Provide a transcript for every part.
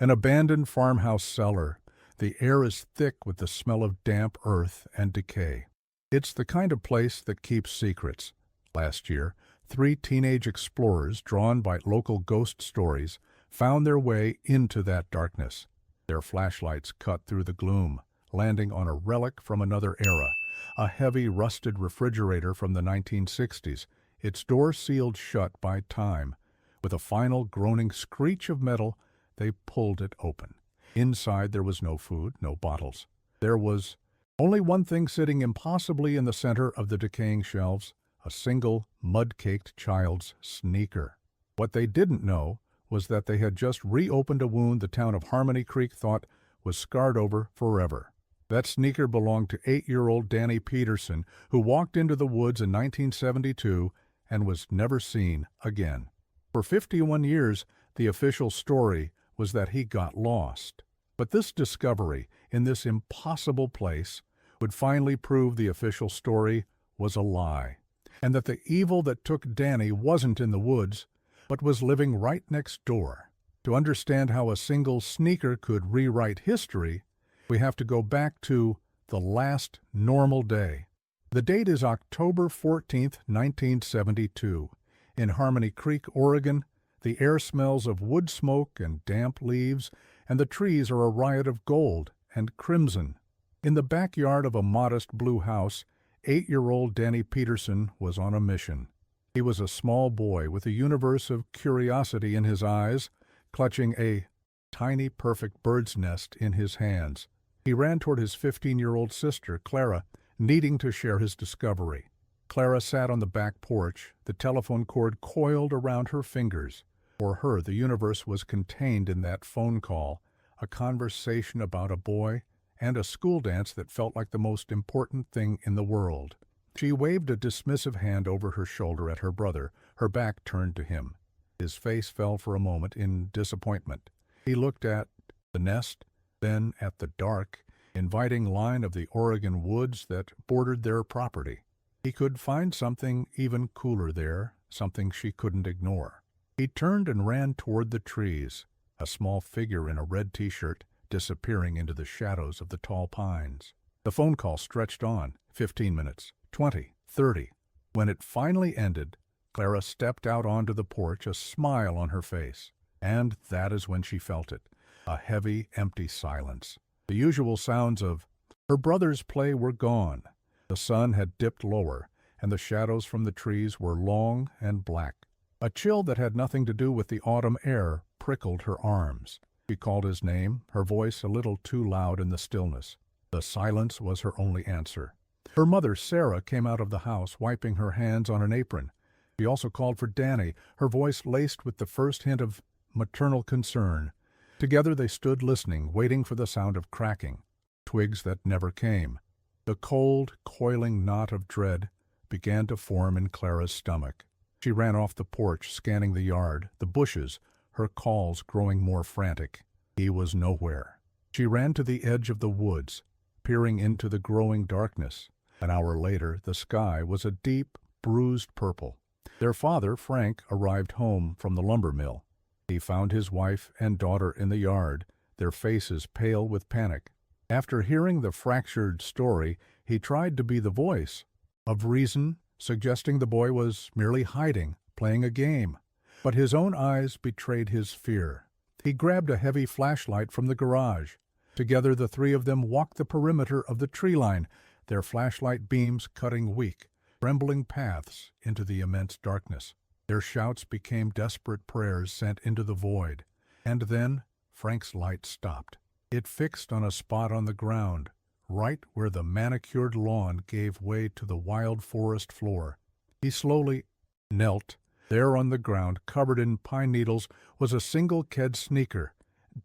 An abandoned farmhouse cellar. The air is thick with the smell of damp earth and decay. It's the kind of place that keeps secrets. Last year, 3 teenage explorers, drawn by local ghost stories, found their way into that darkness. Their flashlights cut through the gloom, landing on a relic from another era, a heavy, rusted refrigerator from the 1960s, its door sealed shut by time. With a final groaning screech of metal, they pulled it open. Inside there was no food, no bottles. There was only one thing sitting impossibly in the center of the decaying shelves, a single, mud-caked child's sneaker. What they didn't know was that they had just reopened a wound the town of Harmony Creek thought was scarred over forever. That sneaker belonged to 8-year-old Danny Peterson, who walked into the woods in 1972 and was never seen again. For 51 years, the official story was that he got lost. But this discovery, in this impossible place, would finally prove the official story was a lie, and that the evil that took Danny wasn't in the woods, but was living right next door. To understand how a single sneaker could rewrite history, we have to go back to the last normal day. The date is October 14th, 1972. In Harmony Creek, Oregon, the air smells of wood smoke and damp leaves, and the trees are a riot of gold and crimson. In the backyard of a modest blue house, 8-year-old Danny Peterson was on a mission. He was a small boy with a universe of curiosity in his eyes, clutching a tiny, perfect bird's nest in his hands. He ran toward his 15-year-old sister, Clara, needing to share his discovery. Clara sat on the back porch, the telephone cord coiled around her fingers. For her, the universe was contained in that phone call, a conversation about a boy and a school dance that felt like the most important thing in the world. She waved a dismissive hand over her shoulder at her brother, her back turned to him. His face fell for a moment in disappointment. He looked at the nest, then at the dark, inviting line of the Oregon woods that bordered their property. He could find something even cooler there, something she couldn't ignore. He turned and ran toward the trees, a small figure in a red t-shirt disappearing into the shadows of the tall pines. The phone call stretched on, 15 minutes, 20, 30. When it finally ended, Clara stepped out onto the porch, a smile on her face. And that is when she felt it, a heavy, empty silence. The usual sounds of her brother's play were gone. The sun had dipped lower, and the shadows from the trees were long and black. A chill that had nothing to do with the autumn air prickled her arms. She called his name, her voice a little too loud in the stillness. The silence was her only answer. Her mother, Sarah, came out of the house, wiping her hands on an apron. She also called for Danny, her voice laced with the first hint of maternal concern. Together they stood listening, waiting for the sound of cracking, twigs that never came. The cold, coiling knot of dread began to form in Clara's stomach. She ran off the porch, scanning the yard, the bushes, her calls growing more frantic. He was nowhere. She ran to the edge of the woods, peering into the growing darkness. An hour later, the sky was a deep, bruised purple. Their father, Frank, arrived home from the lumber mill. He found his wife and daughter in the yard, their faces pale with panic. After hearing the fractured story, he tried to be the voice of reason, suggesting the boy was merely hiding, playing a game. But his own eyes betrayed his fear. He grabbed a heavy flashlight from the garage. Together the three of them walked the perimeter of the tree line, their flashlight beams cutting weak, trembling paths into the immense darkness. Their shouts became desperate prayers sent into the void. And then Frank's light stopped. It fixed on a spot on the ground, right where the manicured lawn gave way to the wild forest floor. He slowly knelt. There on the ground, covered in pine needles, was a single kid sneaker.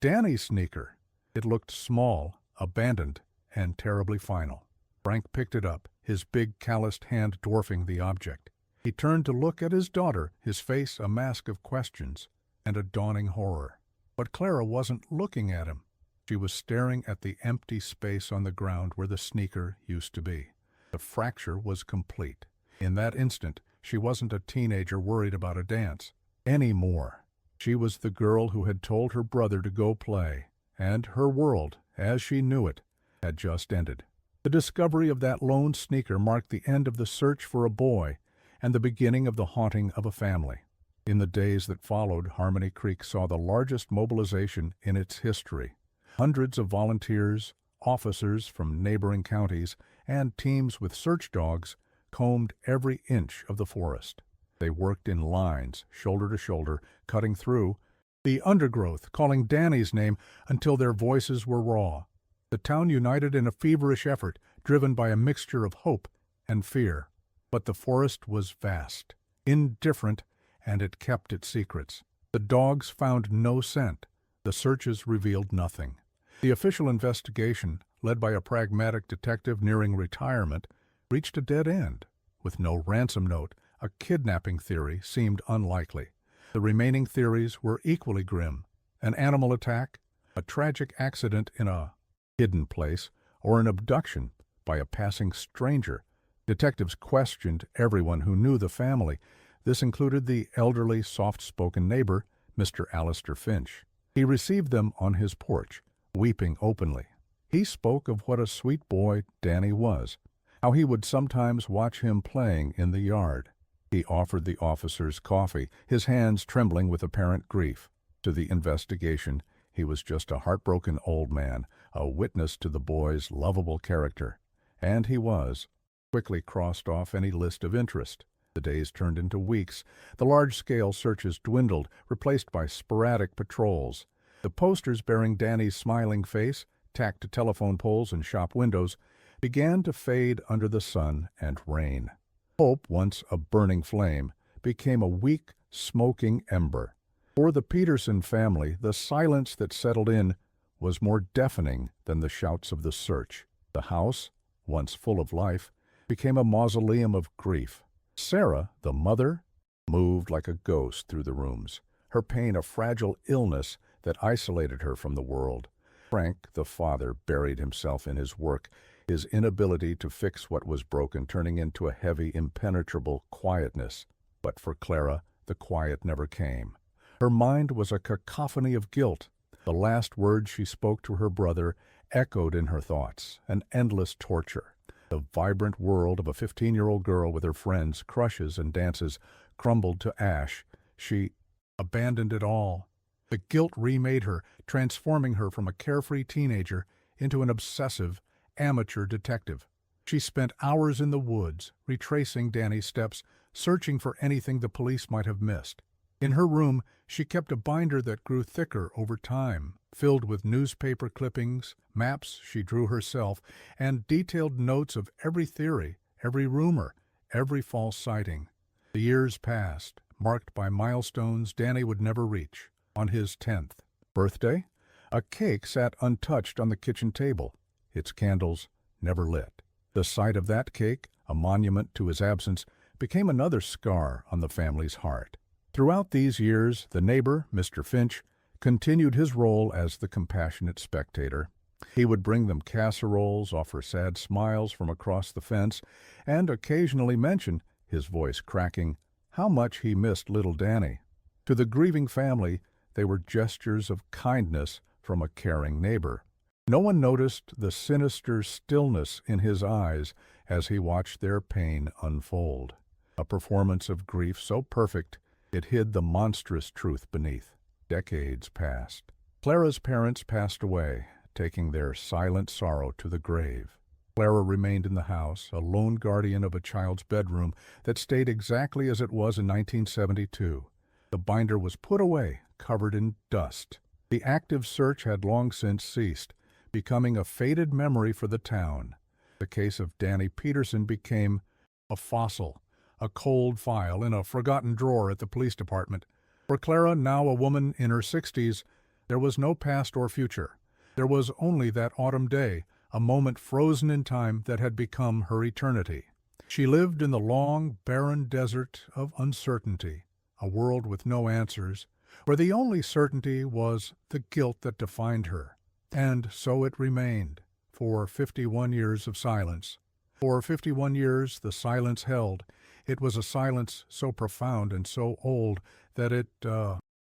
Danny's sneaker. It looked small, abandoned, and terribly final. Frank picked it up, his big calloused hand dwarfing the object. He turned to look at his daughter, his face a mask of questions and a dawning horror. But Clara wasn't looking at him. She was staring at the empty space on the ground where the sneaker used to be. The fracture was complete. In that instant, she wasn't a teenager worried about a dance anymore. She was the girl who had told her brother to go play, and her world, as she knew it, had just ended. The discovery of that lone sneaker marked the end of the search for a boy and the beginning of the haunting of a family. In the days that followed, Harmony Creek saw the largest mobilization in its history. Hundreds of volunteers, officers from neighboring counties, and teams with search dogs combed every inch of the forest. They worked in lines, shoulder to shoulder, cutting through the undergrowth, calling Danny's name until their voices were raw. The town united in a feverish effort, driven by a mixture of hope and fear. But the forest was vast, indifferent, and it kept its secrets. The dogs found no scent. The searches revealed nothing. The official investigation, led by a pragmatic detective nearing retirement, reached a dead end. With no ransom note, a kidnapping theory seemed unlikely. The remaining theories were equally grim. An animal attack, a tragic accident in a hidden place, or an abduction by a passing stranger. Detectives questioned everyone who knew the family. This included the elderly, soft-spoken neighbor, Mr. Alistair Finch. He received them on his porch, weeping openly. He spoke of what a sweet boy Danny was, how he would sometimes watch him playing in the yard. He offered the officers coffee, his hands trembling with apparent grief. To the investigation, he was just a heartbroken old man, a witness to the boy's lovable character. And he was. Quickly crossed off any list of interest. The days turned into weeks. The large-scale searches dwindled, replaced by sporadic patrols. The posters bearing Danny's smiling face, tacked to telephone poles and shop windows, began to fade under the sun and rain. Hope, once a burning flame, became a weak, smoking ember. For the Peterson family, the silence that settled in was more deafening than the shouts of the search. The house, once full of life, became a mausoleum of grief. Sarah, the mother, moved like a ghost through the rooms, her pain a fragile illness that isolated her from the world. Frank, the father, buried himself in his work, his inability to fix what was broken turning into a heavy, impenetrable quietness. But for Clara, the quiet never came. Her mind was a cacophony of guilt. The last words she spoke to her brother echoed in her thoughts, an endless torture. The vibrant world of a 15-year-old girl with her friends, crushes, and dances crumbled to ash. She abandoned it all. The guilt remade her, transforming her from a carefree teenager into an obsessive, amateur detective. She spent hours in the woods, retracing Danny's steps, searching for anything the police might have missed. In her room, she kept a binder that grew thicker over time, filled with newspaper clippings, maps she drew herself, and detailed notes of every theory, every rumor, every false sighting. The years passed, marked by milestones Danny would never reach. On his 10th birthday, a cake sat untouched on the kitchen table, its candles never lit. The sight of that cake, a monument to his absence, became another scar on the family's heart. Throughout these years, the neighbor, Mr. Finch, continued his role as the compassionate spectator. He would bring them casseroles, offer sad smiles from across the fence, and occasionally mention, his voice cracking, how much he missed little Danny. To the grieving family, they were gestures of kindness from a caring neighbor. No one noticed the sinister stillness in his eyes as he watched their pain unfold. A performance of grief so perfect it hid the monstrous truth beneath. Decades passed. Clara's parents passed away, taking their silent sorrow to the grave. Clara remained in the house, a lone guardian of a child's bedroom that stayed exactly as it was in 1972. The binder was put away, covered in dust. The active search had long since ceased, becoming a faded memory for the town. The case of Danny Peterson became a fossil, a cold file in a forgotten drawer at the police department. For Clara, now a woman in her 60s, there was no past or future. There was only that autumn day, a moment frozen in time that had become her eternity. She lived in the long, barren desert of uncertainty, a world with no answers, where the only certainty was the guilt that defined her. And so it remained, for 51 years of silence. For 51 years the silence held. It was a silence so profound and so old that it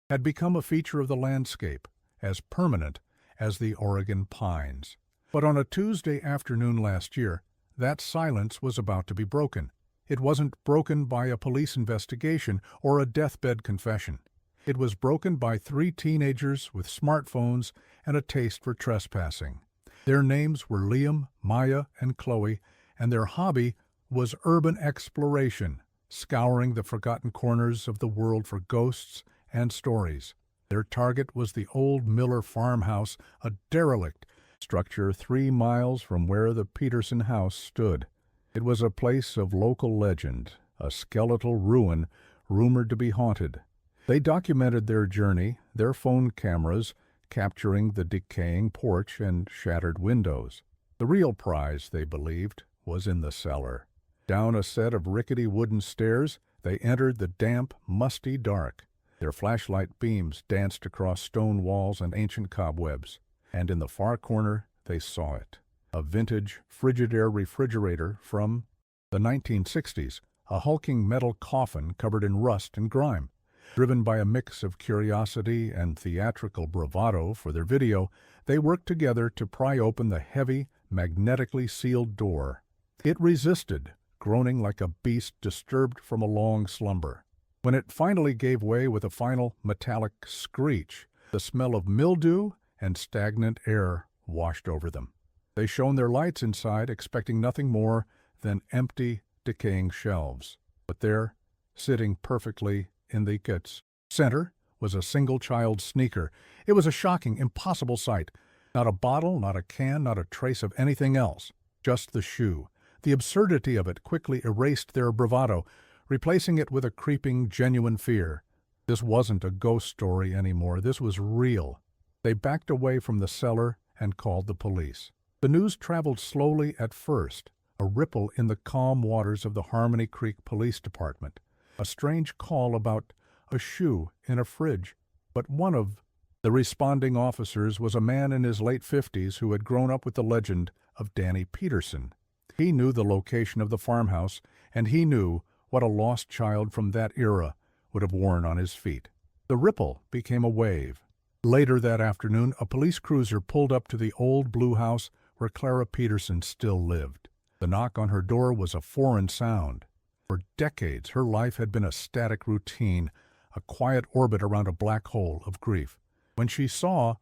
had become a feature of the landscape, as permanent as the Oregon pines. But on a Tuesday afternoon last year, that silence was about to be broken. It wasn't broken by a police investigation or a deathbed confession. It was broken by three teenagers with smartphones and a taste for trespassing. Their names were Liam, Maya, and Chloe, and their hobby was urban exploration, scouring the forgotten corners of the world for ghosts and stories. Their target was the old Miller farmhouse, a derelict structure 3 miles from where the Peterson house stood. It was a place of local legend, a skeletal ruin rumored to be haunted. They documented their journey, their phone cameras capturing the decaying porch and shattered windows. The real prize, they believed, was in the cellar. Down a set of rickety wooden stairs, they entered the damp, musty dark. Their flashlight beams danced across stone walls and ancient cobwebs, and in the far corner they saw it. A vintage Frigidaire refrigerator from the 1960s, a hulking metal coffin covered in rust and grime. Driven by a mix of curiosity and theatrical bravado for their video, they worked together to pry open the heavy, magnetically sealed door. It resisted, groaning like a beast disturbed from a long slumber. When it finally gave way with a final metallic screech, the smell of mildew and stagnant air washed over them. They shone their lights inside, expecting nothing more than empty, decaying shelves. But there, sitting perfectly in the center, was a single-child sneaker. It was a shocking, impossible sight. Not a bottle, not a can, not a trace of anything else. Just the shoe. The absurdity of it quickly erased their bravado, replacing it with a creeping, genuine fear. This wasn't a ghost story anymore. This was real. They backed away from the cellar and called the police. The news traveled slowly at first, a ripple in the calm waters of the Harmony Creek Police Department. A strange call about a shoe in a fridge. But one of the responding officers was a man in his late 50s who had grown up with the legend of Danny Peterson. He knew the location of the farmhouse, and he knew what a lost child from that era would have worn on his feet. The ripple became a wave. Later that afternoon, a police cruiser pulled up to the old blue house where Clara Peterson still lived. The knock on her door was a foreign sound. For decades, her life had been a static routine, a quiet orbit around a black hole of grief. When she saw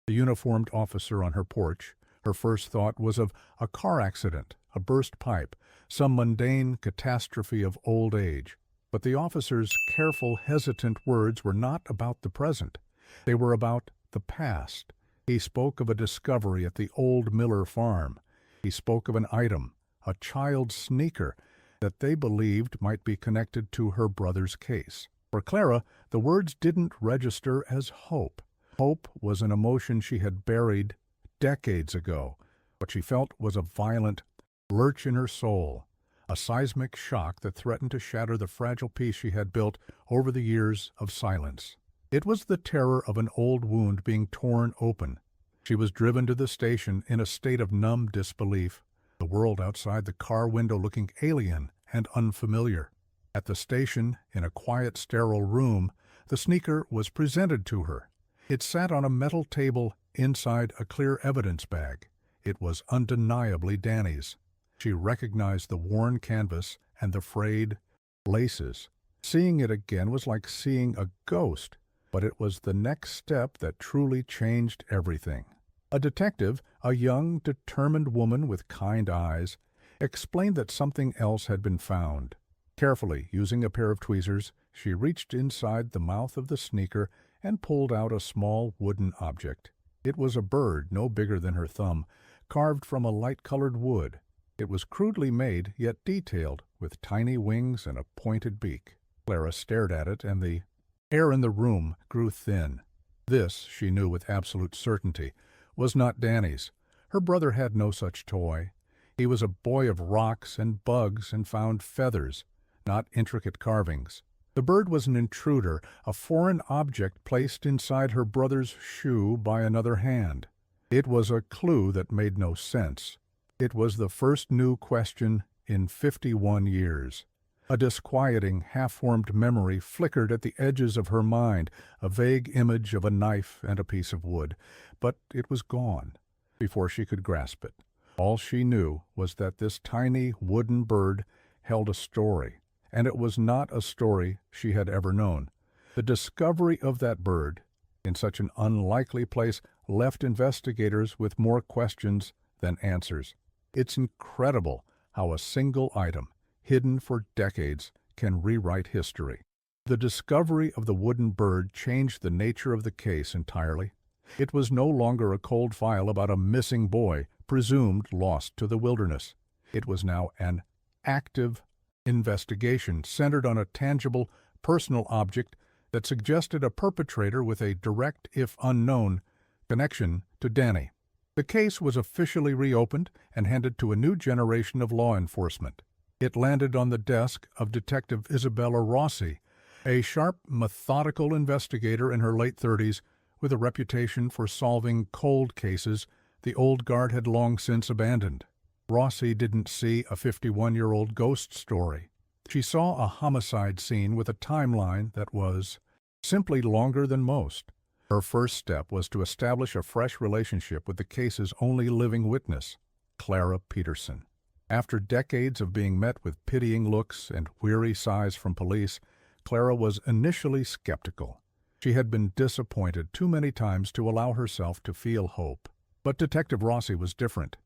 the uniformed officer on her porch, her first thought was of a car accident, a burst pipe, some mundane catastrophe of old age. But the officer's careful, hesitant words were not about the present. They were about the past. He spoke of a discovery at the old Miller farm. He spoke of an item, a child's sneaker, that they believed might be connected to her brother's case. For Clara, the words didn't register as hope. Hope was an emotion she had buried decades ago. What she felt was a violent lurch in her soul, a seismic shock that threatened to shatter the fragile peace she had built over the years of silence. It was the terror of an old wound being torn open. She was driven to the station in a state of numb disbelief, the world outside the car window looking alien and unfamiliar. At the station, in a quiet, sterile room, the sneaker was presented to her. It sat on a metal table inside a clear evidence bag. It was undeniably Danny's. She recognized the worn canvas and the frayed laces. Seeing it again was like seeing a ghost, but it was the next step that truly changed everything. A detective, a young, determined woman with kind eyes, explained that something else had been found. Carefully, using a pair of tweezers, she reached inside the mouth of the sneaker and pulled out a small wooden object. It was a bird no bigger than her thumb, carved from a light-colored wood. It was crudely made, yet detailed, with tiny wings and a pointed beak. Clara stared at it, and the air in the room grew thin. This, she knew with absolute certainty, was not Danny's. Her brother had no such toy. He was a boy of rocks and bugs and found feathers, not intricate carvings. The bird was an intruder, a foreign object placed inside her brother's shoe by another hand. It was a clue that made no sense. It was the first new question in 51 years. A disquieting, half-formed memory flickered at the edges of her mind, a vague image of a knife and a piece of wood, but it was gone before she could grasp it. All she knew was that this tiny wooden bird held a story, and it was not a story she had ever known. The discovery of that bird, in such an unlikely place, left investigators with more questions than answers. It's incredible how a single item, hidden for decades, can rewrite history. The discovery of the wooden bird changed the nature of the case entirely. It was no longer a cold file about a missing boy, presumed lost to the wilderness. It was now an active investigation centered on a tangible, personal object that suggested a perpetrator with a direct, if unknown, connection to Danny. The case was officially reopened and handed to a new generation of law enforcement. It landed on the desk of Detective Isabella Rossi, a sharp, methodical investigator in her late 30s with a reputation for solving cold cases the old guard had long since abandoned. Rossi didn't see a 51-year-old ghost story. She saw a homicide scene with a timeline that was simply longer than most. Her first step was to establish a fresh relationship with the case's only living witness, Clara Peterson. After decades of being met with pitying looks and weary sighs from police, Clara was initially skeptical. She had been disappointed too many times to allow herself to feel hope. But Detective Rossi was different.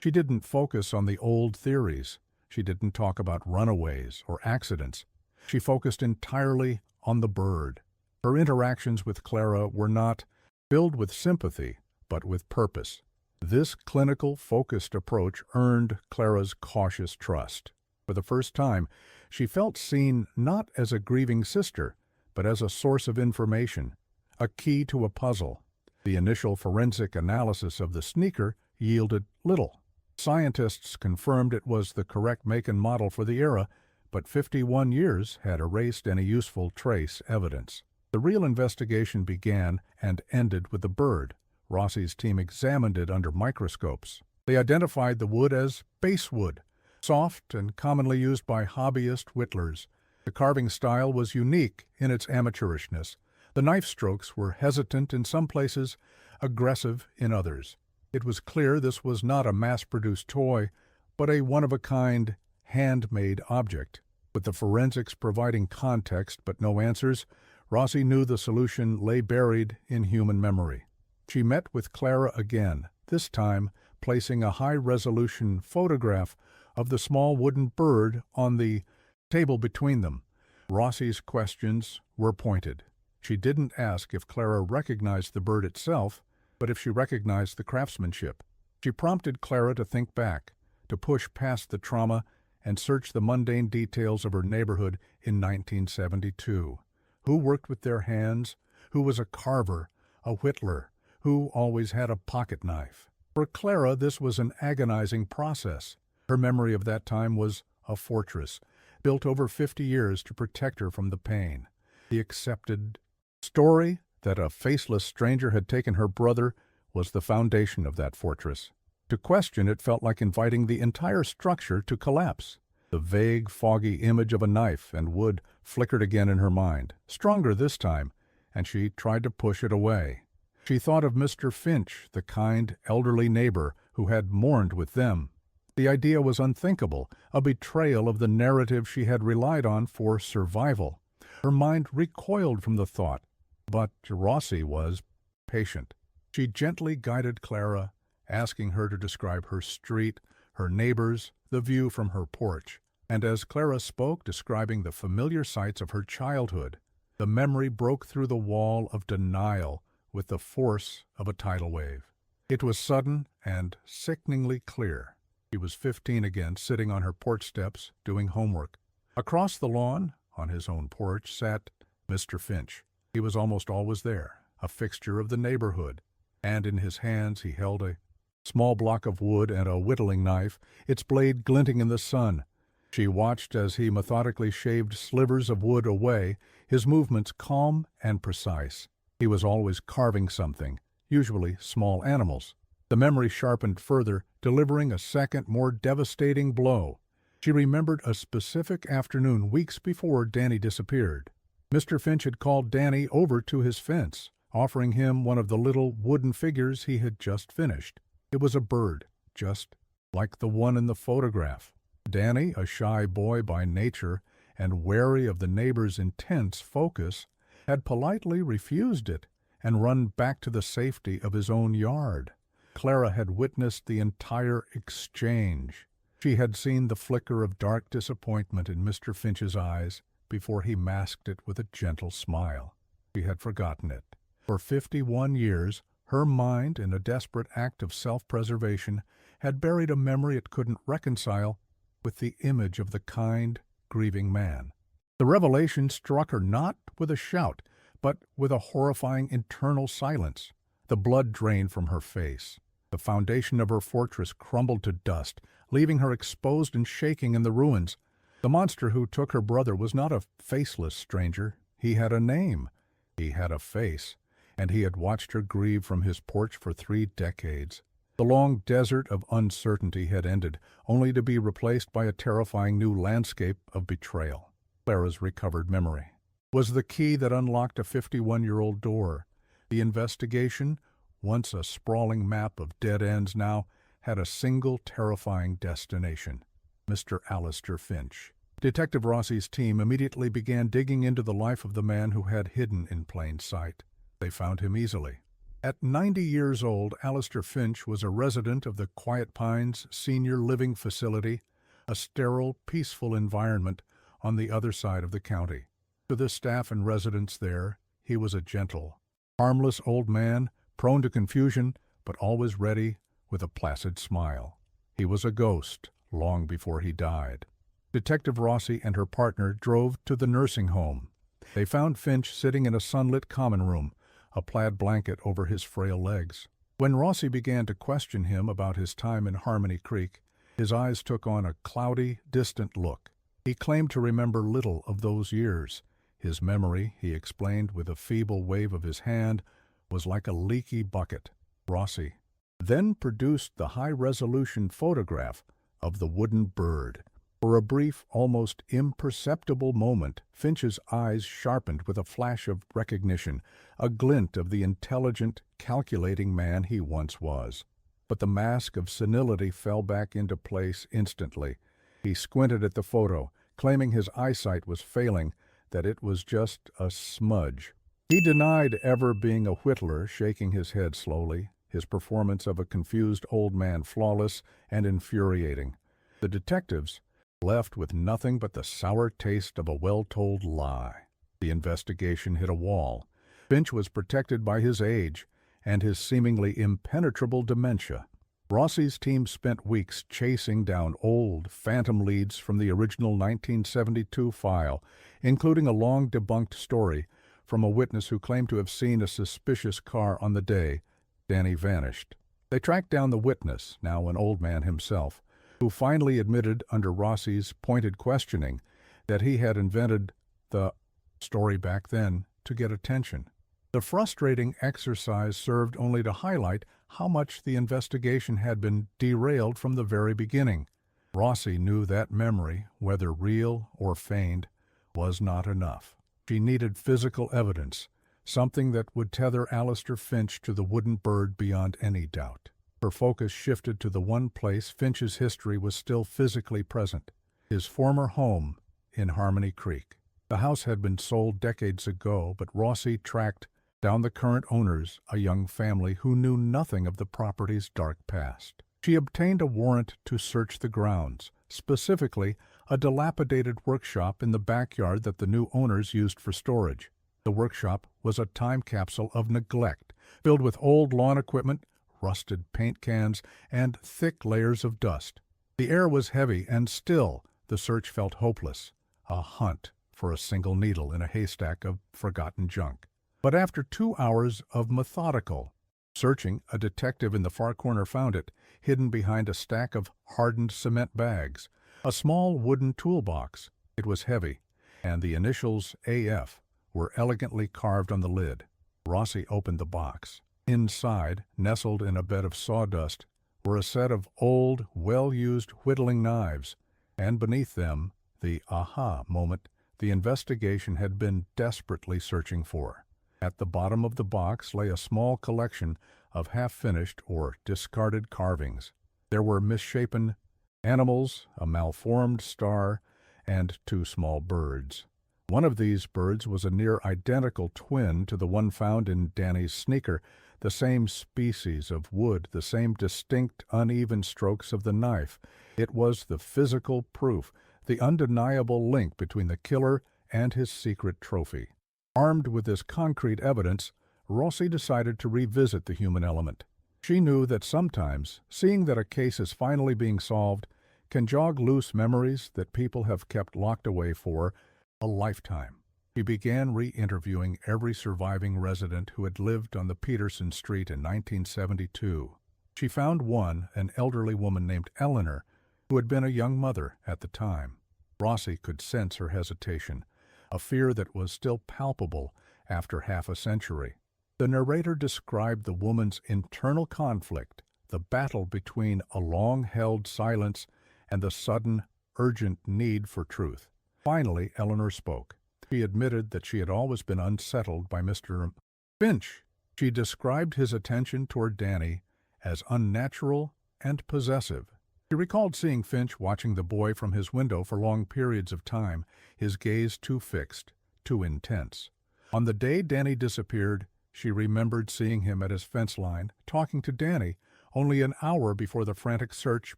She didn't focus on the old theories. She didn't talk about runaways or accidents. She focused entirely on the bird. Her interactions with Clara were not filled with sympathy, but with purpose. This clinical, focused approach earned Clara's cautious trust. For the first time, she felt seen not as a grieving sister, but as a source of information, a key to a puzzle. The initial forensic analysis of the sneaker yielded little. Scientists confirmed it was the correct make and model for the era, but 51 years had erased any useful trace evidence. The real investigation began and ended with the bird. Rossi's team examined it under microscopes. They identified the wood as basswood, soft and commonly used by hobbyist whittlers. The carving style was unique in its amateurishness. The knife strokes were hesitant in some places, aggressive in others. It was clear this was not a mass-produced toy, but a one-of-a-kind, handmade object. With the forensics providing context but no answers, Rossi knew the solution lay buried in human memory. She met with Clara again, this time placing a high-resolution photograph of the small wooden bird on the table between them. Rossi's questions were pointed. She didn't ask if Clara recognized the bird itself, but if she recognized the craftsmanship. She prompted Clara to think back, to push past the trauma and search the mundane details of her neighborhood in 1972. Who worked with their hands? Who was a carver, a whittler? Who always had a pocket knife? For Clara, this was an agonizing process. Her memory of that time was a fortress, built over 50 years to protect her from the pain. The accepted story that a faceless stranger had taken her brother was the foundation of that fortress. To question it felt like inviting the entire structure to collapse. The vague, foggy image of a knife and wood flickered again in her mind, stronger this time, and she tried to push it away. She thought of Mr. Finch, the kind, elderly neighbor who had mourned with them. The idea was unthinkable, a betrayal of the narrative she had relied on for survival. Her mind recoiled from the thought, but Rossi was patient. She gently guided Clara, asking her to describe her street, her neighbors, the view from her porch. And as Clara spoke, describing the familiar sights of her childhood, the memory broke through the wall of denial with the force of a tidal wave. It was sudden and sickeningly clear. She was 15 again, sitting on her porch steps, doing homework. Across the lawn, on his own porch, sat Mr. Finch. He was almost always there, a fixture of the neighborhood, and in his hands he held a small block of wood and a whittling knife, its blade glinting in the sun. She watched as he methodically shaved slivers of wood away, his movements calm and precise. He was always carving something, usually small animals. The memory sharpened further, delivering a second, more devastating blow. She remembered a specific afternoon weeks before Danny disappeared. Mr. Finch had called Danny over to his fence, offering him one of the little wooden figures he had just finished. It was a bird, just like the one in the photograph. Danny, a shy boy by nature and wary of the neighbor's intense focus, had politely refused it and run back to the safety of his own yard. Clara had witnessed the entire exchange. She had seen the flicker of dark disappointment in Mr. Finch's eyes before he masked it with a gentle smile. She had forgotten it. For 51 years, her mind, in a desperate act of self-preservation, had buried a memory it couldn't reconcile with the image of the kind, grieving man. The revelation struck her not with a shout, but with a horrifying internal silence. The blood drained from her face. The foundation of her fortress crumbled to dust, leaving her exposed and shaking in the ruins. The monster who took her brother was not a faceless stranger. He had a name. He had a face. And he had watched her grieve from his porch for 3 decades. The long desert of uncertainty had ended, only to be replaced by a terrifying new landscape of betrayal. Clara's recovered memory was the key that unlocked a 51-year-old door. The investigation, once a sprawling map of dead ends, now had a single terrifying destination: Mr. Alistair Finch. Detective Rossi's team immediately began digging into the life of the man who had hidden in plain sight. They found him easily. At 90 years old, Alistair Finch was a resident of the Quiet Pines Senior Living Facility, a sterile, peaceful environment on the other side of the county. To the staff and residents there, he was a gentle, harmless old man, prone to confusion, but always ready with a placid smile. He was a ghost long before he died. Detective Rossi and her partner drove to the nursing home. They found Finch sitting in a sunlit common room, a plaid blanket over his frail legs. When Rossi began to question him about his time in Harmony Creek, his eyes took on a cloudy, distant look. He claimed to remember little of those years. His memory, he explained with a feeble wave of his hand, was like a leaky bucket. Rossi then produced the high-resolution photograph of the wooden bird. For a brief, almost imperceptible moment, Finch's eyes sharpened with a flash of recognition, a glint of the intelligent, calculating man he once was. But the mask of senility fell back into place instantly. He squinted at the photo, claiming his eyesight was failing, that it was just a smudge. He denied ever being a whittler, shaking his head slowly, his performance of a confused old man flawless and infuriating. The detectives, left with nothing but the sour taste of a well-told lie. The investigation hit a wall. Finch was protected by his age and his seemingly impenetrable dementia. Rossi's team spent weeks chasing down old, phantom leads from the original 1972 file, including a long-debunked story from a witness who claimed to have seen a suspicious car on the day Danny vanished. They tracked down the witness, now an old man himself, who finally admitted under Rossi's pointed questioning that he had invented the story back then to get attention. The frustrating exercise served only to highlight how much the investigation had been derailed from the very beginning. Rossi knew that memory, whether real or feigned, was not enough. She needed physical evidence, something that would tether Alistair Finch to the wooden bird beyond any doubt. Her focus shifted to the one place Finch's history was still physically present: his former home in Harmony Creek. The house had been sold decades ago, but Rossi tracked down the current owners, a young family who knew nothing of the property's dark past. She obtained a warrant to search the grounds, specifically a dilapidated workshop in the backyard that the new owners used for storage. The workshop was a time capsule of neglect, filled with old lawn equipment, rusted paint cans, and thick layers of dust. The air was heavy, and still the search felt hopeless, a hunt for a single needle in a haystack of forgotten junk. But after 2 hours of methodical searching, a detective in the far corner found it, hidden behind a stack of hardened cement bags, a small wooden toolbox. It was heavy, and the initials AF were elegantly carved on the lid. Rossi opened the box. Inside, nestled in a bed of sawdust, were a set of old, well-used whittling knives. And beneath them, the aha moment the investigation had been desperately searching for. At the bottom of the box lay a small collection of half-finished or discarded carvings. There were misshapen animals, a malformed star, and two small birds. One of these birds was a near-identical twin to the one found in Danny's sneaker, the same species of wood, the same distinct, uneven strokes of the knife. It was the physical proof, the undeniable link between the killer and his secret trophy. Armed with this concrete evidence, Rossi decided to revisit the human element. She knew that sometimes, seeing that a case is finally being solved can jog loose memories that people have kept locked away for a lifetime. She began re-interviewing every surviving resident who had lived on the Peterson Street in 1972. She found one, an elderly woman named Eleanor, who had been a young mother at the time. Rossi could sense her hesitation, a fear that was still palpable after half a century. The narrator described the woman's internal conflict, the battle between a long-held silence and the sudden, urgent need for truth. Finally, Eleanor spoke. She admitted that she had always been unsettled by Mr. Finch. She described his attention toward Danny as unnatural and possessive. She recalled seeing Finch watching the boy from his window for long periods of time, his gaze too fixed, too intense. On the day Danny disappeared, she remembered seeing him at his fence line, talking to Danny, only an hour before the frantic search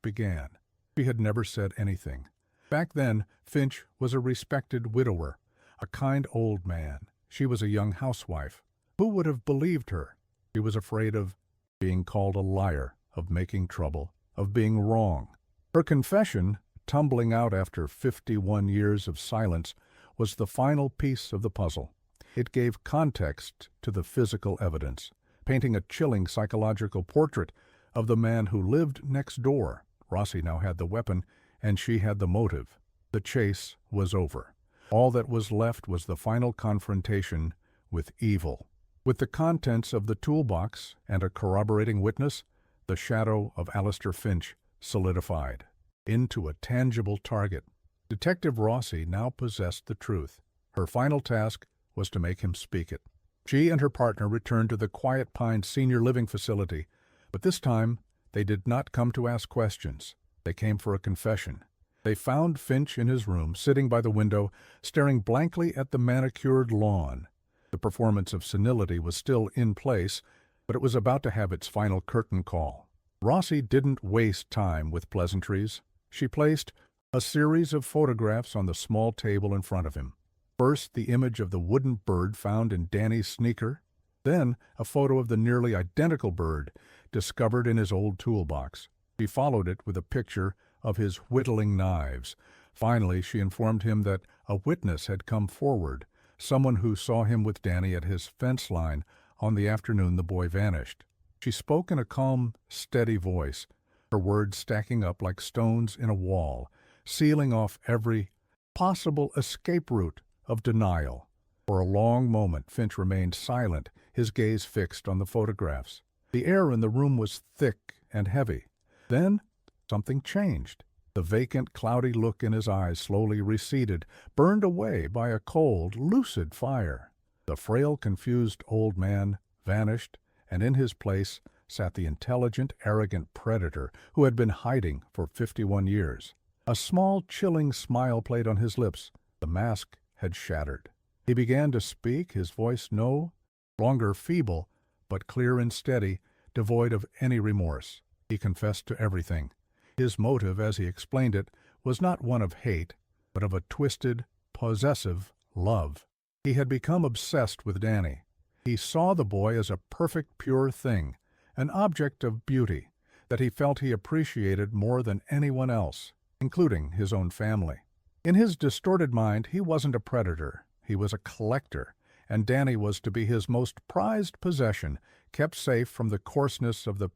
began. She had never said anything. Back then, Finch was a respected widower, a kind old man. She was a young housewife. Who would have believed her? She was afraid of being called a liar, of making trouble, of being wrong. Her confession, tumbling out after 51 years of silence, was the final piece of the puzzle. It gave context to the physical evidence, painting a chilling psychological portrait of the man who lived next door. Rossi now had the weapon, and she had the motive. The chase was over. All that was left was the final confrontation with evil. With the contents of the toolbox and a corroborating witness, the shadow of Alistair Finch solidified into a tangible target. Detective Rossi now possessed the truth. Her final task was to make him speak it. She and her partner returned to the Quiet Pines Senior Living Facility, but this time they did not come to ask questions. They came for a confession. They found Finch in his room, sitting by the window, staring blankly at the manicured lawn. The performance of senility was still in place, but it was about to have its final curtain call. Rossi didn't waste time with pleasantries. She placed a series of photographs on the small table in front of him. First, the image of the wooden bird found in Danny's sneaker, then a photo of the nearly identical bird discovered in his old toolbox. She followed it with a picture of his whittling knives. Finally, she informed him that a witness had come forward, someone who saw him with Danny at his fence line on the afternoon the boy vanished. She spoke in a calm, steady voice, her words stacking up like stones in a wall, sealing off every possible escape route of denial. For a long moment, Finch remained silent, his gaze fixed on the photographs. The air in the room was thick and heavy. Then something changed. The vacant, cloudy look in his eyes slowly receded, burned away by a cold, lucid fire. The frail, confused old man vanished, and in his place sat the intelligent, arrogant predator who had been hiding for 51 years. A small, chilling smile played on his lips. The mask had shattered. He began to speak, his voice no longer feeble, but clear and steady, devoid of any remorse. He confessed to everything. His motive, as he explained it, was not one of hate, but of a twisted, possessive love. He had become obsessed with Danny. He saw the boy as a perfect, pure thing, an object of beauty that he felt he appreciated more than anyone else, including his own family. In his distorted mind, he wasn't a predator. He was a collector, and Danny was to be his most prized possession, kept safe from the coarseness of the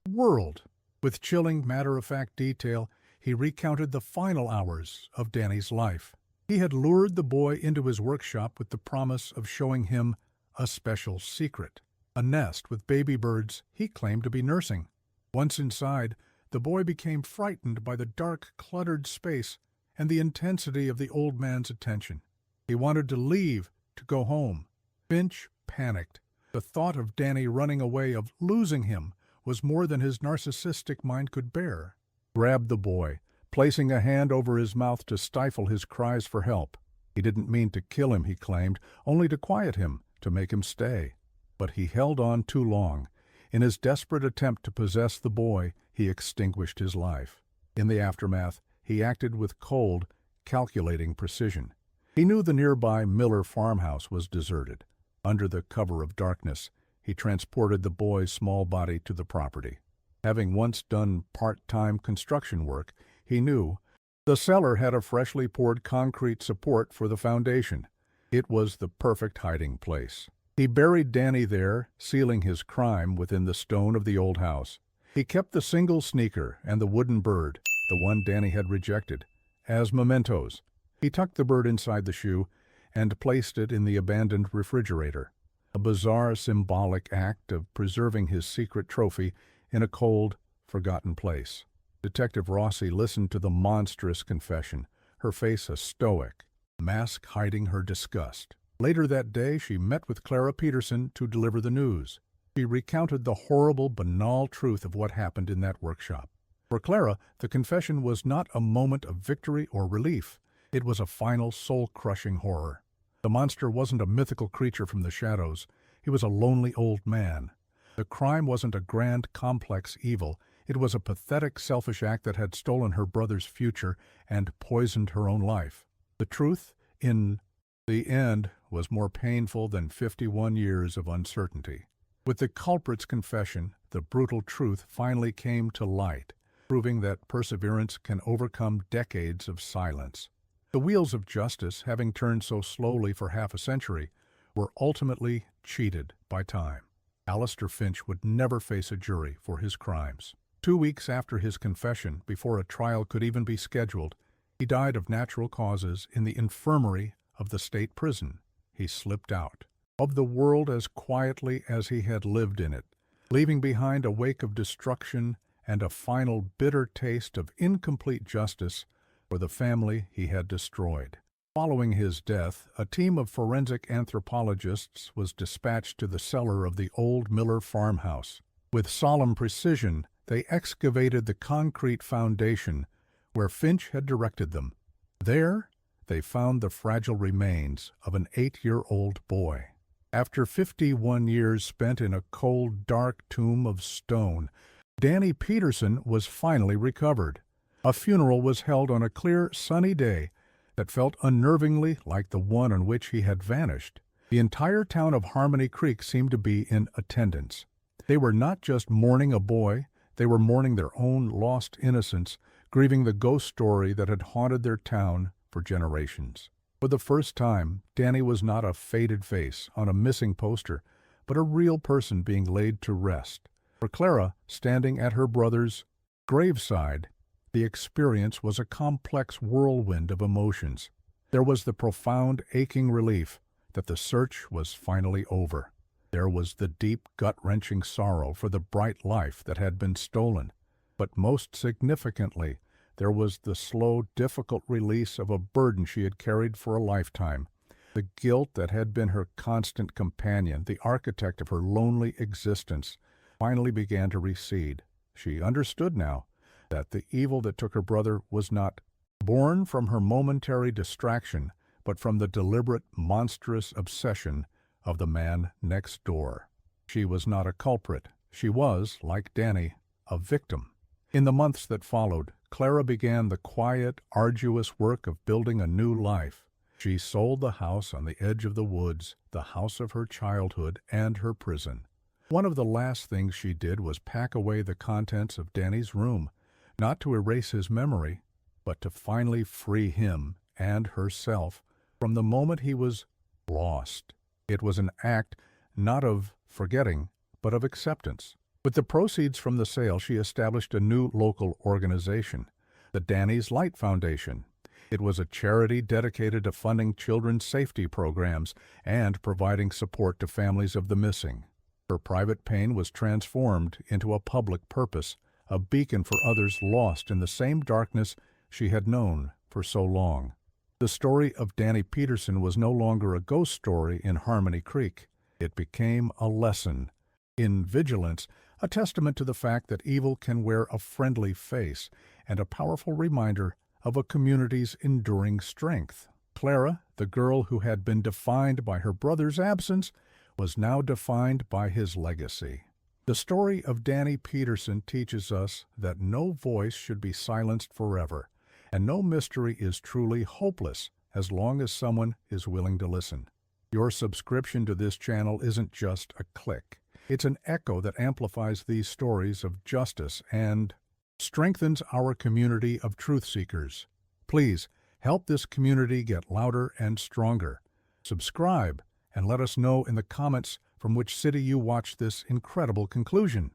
world. With chilling, matter-of-fact detail, he recounted the final hours of Danny's life. He had lured the boy into his workshop with the promise of showing him a special secret, a nest with baby birds he claimed to be nursing. Once inside, the boy became frightened by the dark, cluttered space and the intensity of the old man's attention. He wanted to leave, to go home. Finch panicked. The thought of Danny running away, of losing him, was more than his narcissistic mind could bear. Grabbed the boy, placing a hand over his mouth to stifle his cries for help. He didn't mean to kill him, he claimed, only to quiet him, to make him stay. But he held on too long. In his desperate attempt to possess the boy, he extinguished his life. In the aftermath, he acted with cold, calculating precision. He knew the nearby Miller farmhouse was deserted. Under the cover of darkness, he transported the boy's small body to the property. Having once done part-time construction work, he knew the cellar had a freshly poured concrete support for the foundation. It was the perfect hiding place. He buried Danny there, sealing his crime within the stone of the old house. He kept the single sneaker and the wooden bird, the one Danny had rejected, as mementos. He tucked the bird inside the shoe and placed it in the abandoned refrigerator, a bizarre symbolic act of preserving his secret trophy in a cold, forgotten place. Detective Rossi listened to the monstrous confession, her face a stoic mask hiding her disgust. Later that day, she met with Clara Peterson to deliver the news. She recounted the horrible, banal truth of what happened in that workshop. For Clara, the confession was not a moment of victory or relief. It was a final, soul-crushing horror. The monster wasn't a mythical creature from the shadows. He was a lonely old man. The crime wasn't a grand, complex evil. It was a pathetic, selfish act that had stolen her brother's future and poisoned her own life. The truth, in the end, was more painful than 51 years of uncertainty. With the culprit's confession, the brutal truth finally came to light, proving that perseverance can overcome decades of silence. The wheels of justice, having turned so slowly for half a century, were ultimately cheated by time. Alistair Finch would never face a jury for his crimes. 2 weeks after his confession, before a trial could even be scheduled, he died of natural causes in the infirmary of the state prison. He slipped out of the world as quietly as he had lived in it, leaving behind a wake of destruction and a final bitter taste of incomplete justice for the family he had destroyed. Following his death, a team of forensic anthropologists was dispatched to the cellar of the old Miller farmhouse. With solemn precision, they excavated the concrete foundation where Finch had directed them. There, they found the fragile remains of an 8-year-old boy. After 51 years spent in a cold, dark tomb of stone, Danny Peterson was finally recovered. A funeral was held on a clear, sunny day that felt unnervingly like the one on which he had vanished. The entire town of Harmony Creek seemed to be in attendance. They were not just mourning a boy, they were mourning their own lost innocence, grieving the ghost story that had haunted their town for generations. For the first time, Danny was not a faded face on a missing poster, but a real person being laid to rest. For Clara, standing at her brother's graveside, the experience was a complex whirlwind of emotions. There was the profound, aching relief that the search was finally over. There was the deep, gut-wrenching sorrow for the bright life that had been stolen. But most significantly, there was the slow, difficult release of a burden she had carried for a lifetime. The guilt that had been her constant companion, the architect of her lonely existence, finally began to recede. She understood now that the evil that took her brother was not born from her momentary distraction, but from the deliberate, monstrous obsession of the man next door. She was not a culprit. She was, like Danny, a victim. In the months that followed, Clara began the quiet, arduous work of building a new life. She sold the house on the edge of the woods, the house of her childhood and her prison. One of the last things she did was pack away the contents of Danny's room, not to erase his memory, but to finally free him and herself from the moment he was lost. It was an act not of forgetting, but of acceptance. With the proceeds from the sale, she established a new local organization, the Danny's Light Foundation. It was a charity dedicated to funding children's safety programs and providing support to families of the missing. Her private pain was transformed into a public purpose, a beacon for others lost in the same darkness she had known for so long. The story of Danny Peterson was no longer a ghost story in Harmony Creek. It became a lesson in vigilance, a testament to the fact that evil can wear a friendly face, and a powerful reminder of a community's enduring strength. Clara, the girl who had been defined by her brother's absence, was now defined by his legacy. The story of Danny Peterson teaches us that no voice should be silenced forever, and no mystery is truly hopeless as long as someone is willing to listen. Your subscription to this channel isn't just a click. It's an echo that amplifies these stories of justice and strengthens our community of truth seekers. Please help this community get louder and stronger. Subscribe and let us know in the comments from which city you watch this incredible conclusion.